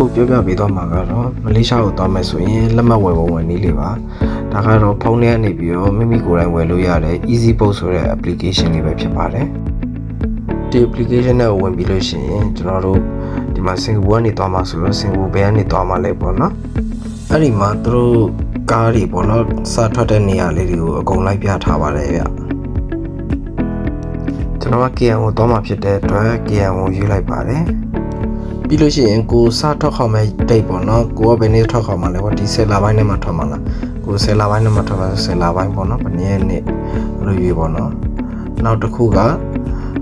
ခုပြောပြပေးသွားမှာကတော့မလေးရှားကိုသွားမယ်ဆိုရင်လက်မှတ်ဝယ်ပုံဝင်နည်းလေးပါဒါကတော့ဖုန်းထဲကနေပြီးတော့မိမိကိုယ်တိုင်ဝယ်လို့ရတဲ့ Easy Book ဆိုတဲ့ application လေးပဲဖြစ်ပါတယ်ဒီ application နဲ့ဝင်ပြီးလို့ရှိရင်ကျွန်တော်တို့ဒီမှာစင်ကာပူကနေသွားမှာဆိုတော့စင်ကာပူဘယ်ကနေသွားမှာလဲပေါ့နော်အဲ့ဒီမှာသူတို့ကားတွေပေါ့နော်စထွက်တဲ့နေရာလေးတွေကိုအကုန်လိုက်ပြထားပါတယ်ဗျကျွန်တော်က KM ကိုသွားမှာဖြစ်တဲ့အတွက် KM ကိုယူလိုက်ပါတယ်ပြီးလို့ရှိရင်ကိုစထွက်ခေါ်မဲ့ဒိတ်ပေါ့နော်ကိုကဘယ်နေ့ထွက်ခေါ်မှာလဲပေါ့ဒီ10လပိုင်းနဲ့မှထွက်မှာလားကို10လပိုင်းနဲ့မှထွက်မှာ10လပိုင်းပေါ့နော်ဘယ်နေ့နဲ့လို့ရွေးပေါ့နော်နောက်တစ်ခုက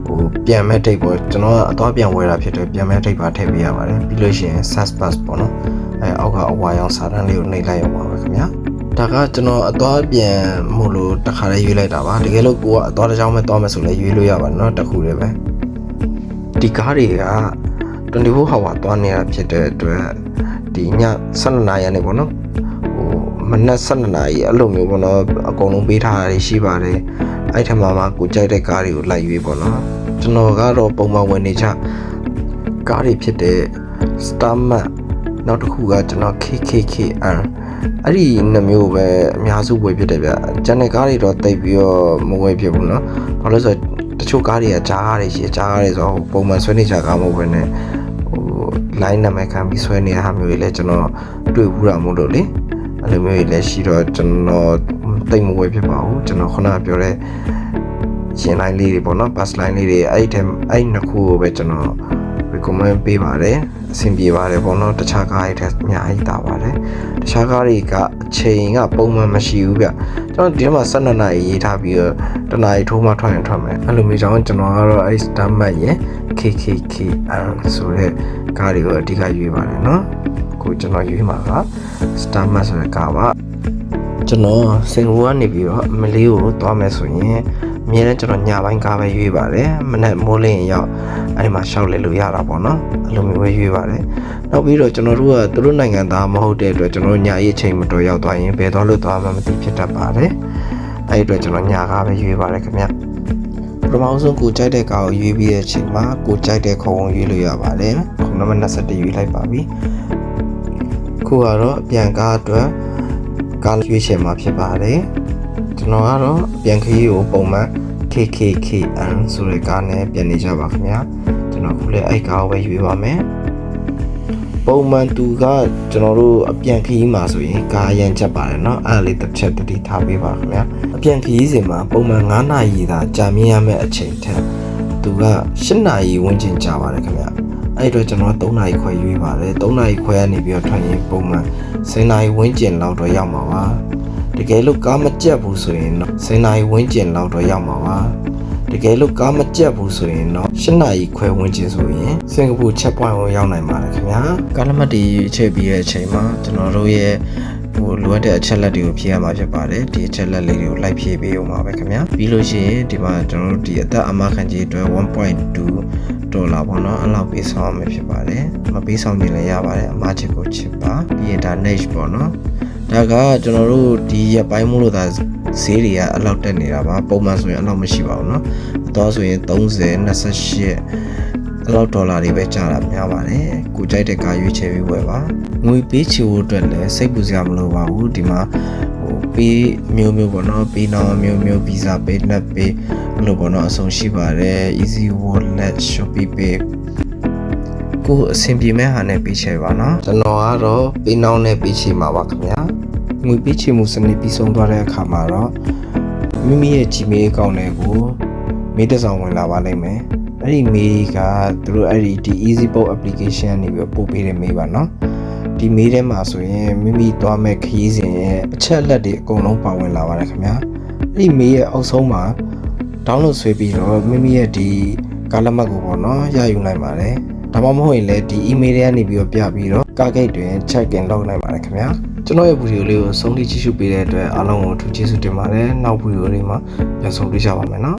ဟိုပြန်မဲ့ဒိတ်ပေါ့ကျွန်တော်ကအသွားပြန်ဝယ်တာဖြစ်တယ်ပြန်မဲ့ဒိတ်ပါထည့်ပေးရပါတယ်ပြီးလို့ရှိရင် SAS pass ပေါ့နော်အောက်ကအဝါရောင်စာတန်းလေးကိုနှိပ်လိုက်ရပါမယ်ခင်ဗျာဒါကကျွန်တော်အသွားပြန်မို့လို့တခါလေးရွေးလိုက်တာပါတကယ်လို့ကိုကအသွားတစ်ကြောင်းပဲသွားမယ်ဆိုလည်းရွေးလို့ရပါနော်တခုလေးပဲဒီကားတွေက24 hour သွားနေတာဖြစ်တဲ့အတွက်ဒီည12နာရီနေပေါ့နော်ဟိုမနက်12နာရီအဲ့လိုမျိုးပေါ့နော်အကုန်လုံးပေးထားတာရှိပါတယ်အဲ့ထက်မှကိုကြိုက်တဲ့ကားတွေကိုလိုက်ရွေးပေါ့နော်ကျွန်တော်ကတော့ပုံမှန်ဝင်နေချကားတွေဖြစ်တဲ့ Starmat နောက်တစ်ခုကကျွန်တော် KKKR အဲ့ဒီနှစ်မျိုးပဲအများစုဝယ်ဖြစ်တယ်ဗျကျန်တဲ့ကားတွေတော့တိတ်ပြီးတော့မဝယ်ဖြစ်ဘူးเนาะဘာလို့လဲဆိုတော့တချို့ကားတွေကကြားကားတွေရှိကြားကားတွေဆိုတော့ပုံမှန်ဆွဲနေကြကားမဟုတ်ဘဲနဲ့ဟို line နာမည်ခံပြီးဆွဲနေတဲ့ဟာမျိုးတွေလည်းကျွန်တော်တွေ့ဘူးတာမို့လို့လေအဲ့လိုမျိုးတွေလည်းရှိတော့ကျွန်တော်တိတ်မဝယ်ဖြစ်ပါဘူးကျွန်တော်ခုနကပြောတဲ့ရှင် line လေးတွေပေါ့နော် bus line လေးတွေအဲ့နှစ်ခုကိုပဲကျွန်တော် recommend ပေးပါတယ်အဆင်ပြေပါတယ်ပေါ့နော်တခြားကားတွေထက်အများကြီးတာပါတယ်တခြားကားတွေကအချိန်ကပုံမှန်မရှိဘူးဗျကျွန်တော်ဒီမှာ12နာရီရေးထားပြီးတော့တနာရီထိုးမှထွက်ရင်ထွက်မယ်အဲ့လိုမျိုးကြောင့်ကျွန်တော်ကတော့အဲ့ Starmat ရဲ့ KKKR ဆိုတဲ့ကားတွေကိုအဓိကရွေးပါတယ်နော်အခုကျွန်တော်ရွေးမှာက Starmat ဆိုတဲ့ကားပါကျွန်တော်စင်ကာပူကနေပြီးတော့မလေးကိုသွားမယ်ဆိုရင်အများနဲ့ကျွန်တော်ညပိုင်းကားပဲရွေးပါတယ်မနေ့မိုးလင်းရောက်အဲ့ဒီမှာရှောက်လဲလို့ရတာပေါ့နော်အဲ့လိုမျိုးပဲရွေးပါတယ်နောက်ပြီးတော့ကျွန်တော်တို့ကသူတို့နိုင်ငံသားမဟုတ်တဲ့အတွက်ကျွန်တော်ညအေးချိန်မတော်ရောက်သွားရင်ဘယ်သွားလို့သွားမှမသိဖြစ်တတ်ပါတယ်အဲ့ဒီအတွက်ကျွန်တော်ညကားပဲရွေးပါတယ်ခင်ဗျပထမဆုံးကိုကြိုက်တဲ့ကားကိုရွေးပြီးတဲ့အချိန်မှာကိုကြိုက်တဲ့ခုံကိုရွေးလို့ရပါတယ်ခုနံပါတ်21ရွေးလိုက်ပါပြီခုကတော့အပြန်ကားအတွက်ကားရွေးချယ်မှာဖြစ်ပါတယ်ကျွန်တော်ကတော့ပြန်ခရီးကိုပုံမှန် KKKN ဆိုတဲ့ကားနဲ့ပြန်နေကြပါခင်ဗျာကျွန်တော်ခုလည်းအဲ့ကားကိုပဲရွေးပါမယ်ပုံမှန်သူကကျွန်တော်တို့အပြန်ခရီးမှာဆိုရင်ကားရန်ချက်ပါတယ်เนาะအဲ့ဒါလေးတစ်ချက်တတိထားပေးပါခင်ဗျာအပြန်ခရီးစဉ်မှာပုံမှန်9နာရီသာကြာမြင့်ရမယ့်အချိန်ထက်သူက10နာရီဝန်းကျင်ကြာပါတယ်ခင်ဗျာအဲ့တော့ကျွန်တော်3နာရီခွဲရွေးပါတယ်3နာရီခွဲကနေပြီးတော့ထွက်ရင်ပုံမှန်10နာရီဝန်းကျင်လောက်တော့ရောက်မှာပါတကယ်လို့ကားမကြက်ဘူးဆိုရင်တော့10နာရီဝန်းကျင်လောက်တော့ရောက်မှာပါတကယ်လို့ကားမကြက်ဘူးဆိုရင်တော့10နာရီခွဲဝန်းကျင်ဆိုရင်စင်ကာပူချက်ပွိုင်းကိုရောက်နိုင်ပါတယ်ခင်ဗျာကားလက်မှတ်တွေချိန်ပြီးတဲ့အချိန်မှာကျွန်တော်တို့ရဲ့ဟိုလိုအပ်တဲ့အချက်လက်တွေကိုဖြည့်ရမှာဖြစ်ပါတယ်ဒီအချက်လက်လေးတွေကိုလိုက်ဖြည့်ပေးအောင်ပါပဲခင်ဗျာပြီးလို့ရှိရင်ဒီမှာကျွန်တော်တို့ဒီအသက်အမခံကြီးအတွက် $1.2 ပေါ့နော်အဲ့လောက်ပေးဆောင်ရမှာဖြစ်ပါတယ်မပေးဆောင်ရင်လည်းရပါတယ်အမချစ်ကိုချစ်ပါပြီးရင်ဒါ niche ပေါ့နော်ဒါကကျွန်တော်တို့ဒီရပိုင်းမို့လို့ဒါဈေးတွေကအလောက်တက်နေတာပါပုံမှန်ဆိုရင်အလောက်မရှိပါဘူးเนาะအတော့ဆိုရင်30 28အလောက်ဒေါ်လာတွေပဲကျတာများပါတယ်ကိုကြိုက်တဲ့ကားရွေးချယ်ပြီးဝယ်ပါငွေပေးချေဖို့အတွက်လည်းစိတ်ပူစရာမလိုပါဘူးဒီမှာဟိုပေးမျိုးပေါ့เนาะပေးနောင်မျိုး visa ပေး net ပေးလို့ပေါ့เนาะအဆုံးရှိပါတယ် easy wallet shopee payကိုအဆင်ပြေမဲ့ဟာနဲ့ပေးချယ်ပါเนาะကျွန်တော်ကတော့ပေးနောင်နဲ့ပေးချေမှာပါခင်ဗျာငွေပေးချေမှုစနစ်ပြီးဆုံးသွားတဲ့အခါမှာတော့မိမိရဲ့ Gmail account နဲ့ကိုမေးတစ်စောင်ဝင်လာပါလိမ့်မယ်အဲ့ဒီမေးကသူတို့အဲ့ဒီ Easy Book application နေပြီးပို့ပေးတဲ့မေးပါเนาะဒီမေးထဲမှာဆိုရင်မိမိသွားမဲ့ခရီးစဉ်ရဲ့အချက်လက်တွေအကုန်လုံးပါဝင်လာပါတယ်ခင်ဗျာအဲ့ဒီမေးရဲ့အောက်ဆုံးမှာ download ဆွဲပြီးတော့မိမိရဲ့ဒီကားလက်မှတ်ကိုပေါ့เนาะရယူနိုင်ပါတယ်ဒါမှမဟုတ်ရင်လည်းဒီ email တွေကနေပြီးတော့ပြပြီးတော့ကားဂိတ်တွင် check in လုပ်နိုင်ပါတယ်ခင်ဗျာကျွန်တော်ရဲ့ဗီဒီယိုလေးကိုဆုံးဖြတ်ကြည့်ရှုပေးတဲ့အတွက်အားလုံးကိုအထူးကျေးဇူးတင်ပါတယ်နောက်ဗီဒီယိုလေးမှာပြန်ဆုံတွေ့ကြပါမယ်နော်